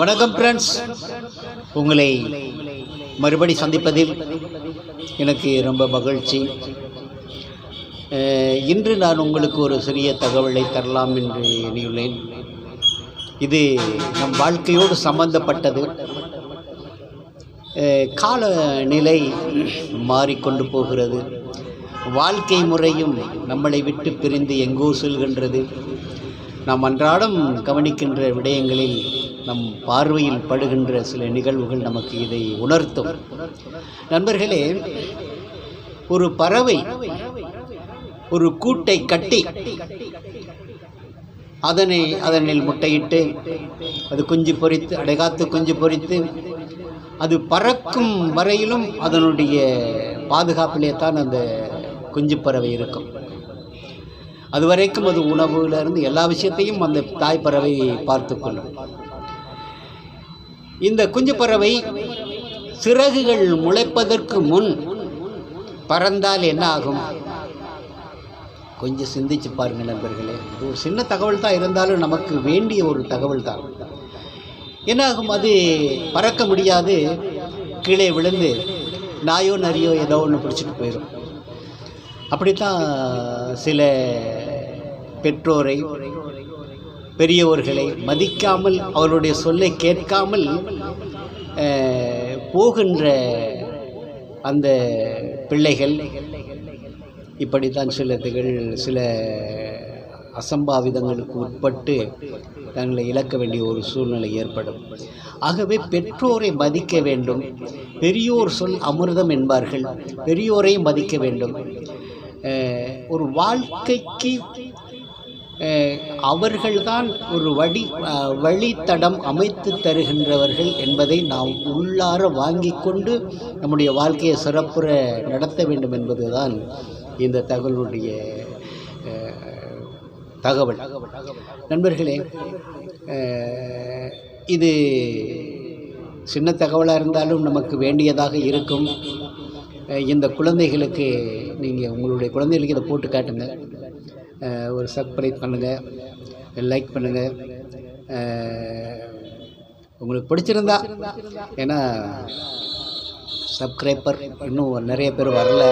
வணக்கம் ஃப்ரெண்ட்ஸ், உங்களை மறுபடி சந்திப்பதில் எனக்கு ரொம்ப மகிழ்ச்சி. இன்று நான் உங்களுக்கு ஒரு சிறிய தகவலை தரலாம் என்று எண்ணியுள்ளேன். இது நம் வாழ்க்கையோடு சம்பந்தப்பட்டது. காலநிலை மாறிக்கொண்டு போகிறது. வாழ்க்கை முறையும் நம்மளை விட்டு பிரிந்து எங்கோ செல்கின்றது. நாம் அன்றாடம் கவனிக்கின்ற விடயங்களில் நம் பார்வையில் படுகின்ற சில நிகழ்வுகள் நமக்கு இதை உணர்த்தும். நண்பர்களே, ஒரு பறவை ஒரு கூட்டை கட்டி அதனில் முட்டையிட்டு அது குஞ்சு பொரித்து அடைகாத்து குஞ்சு பொரித்து அது பறக்கும் வரையிலும் அதனுடைய பாதுகாப்பிலே தான் அந்த குஞ்சு பறவை இருக்கும். அதுவரைக்கும் அது உணவுலேருந்து எல்லா விஷயத்தையும் அந்த தாய் பறவை பார்த்து கொள்ளும். இந்த குஞ்சு பறவை சிறகுகள் முளைப்பதற்கு முன் பறந்தால் என்ன ஆகும்? கொஞ்சம் சிந்திச்சு பாருங்கள் நண்பர்களே. இது ஒரு சின்ன தகவல் தான், இருந்தாலும் நமக்கு வேண்டிய ஒரு தகவல் தான். என்ன ஆகும்? அது பறக்க முடியாது, கீழே விழுந்து நாயோ நரியோ ஏதோ ஒன்று பிடிச்சிட்டு போயிடும். அப்படித்தான் சில பெற்றோரை பெரியவர்களை மதிக்காமல் அவருடைய சொல்லை கேட்காமல் போகின்ற அந்த பிள்ளைகள் இப்படித்தான் சில அசம்பாவிதங்களுக்கு உட்பட்டு தங்களை இழக்க வேண்டிய ஒரு சூழ்நிலை ஏற்படும். ஆகவே பெற்றோரை மதிக்க வேண்டும். பெரியோர் சொல் அமிர்தம் என்பார்கள். பெரியோரை மதிக்க வேண்டும். ஒரு வாழ்க்கைக்கு அவர்கள்தான் ஒரு வழித்தடம் அமைத்து தருகின்றவர்கள் என்பதை நாம் உள்ளார வாங்கி கொண்டு நம்முடைய வாழ்க்கையை சிறப்புற நடத்த வேண்டும் என்பதுதான் இந்த தகவலுடைய தகவல். நண்பர்களே, இது சின்ன தகவலாக இருந்தாலும் நமக்கு வேண்டியதாக இருக்கும். இந்த குழந்தைகளுக்கு நீங்கள் உங்களுடைய குழந்தைகளுக்கு இதை போட்டு காட்டுங்க. ஒரு சப்ஸ்கிரைப் பண்ணுங்கள், லைக் பண்ணுங்கள். உங்களுக்கு பிடிச்சிருந்தா, ஏன்னா சப்ஸ்கிரைபர் இன்னும் நிறைய பேர் வரல.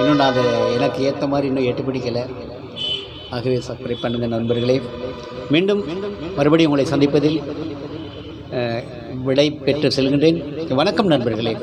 இன்னும் நான் அதை எனக்கு ஏற்ற மாதிரி இன்னும் எட்டு பிடிக்கலை. ஆகவே சப்ஸ்கிரைப் பண்ணுங்கள் நண்பர்களே. மீண்டும் மறுபடியும் உங்களை சந்திப்பதில் விடை பெற்று செல்கின்றேன். வணக்கம் நண்பர்களே.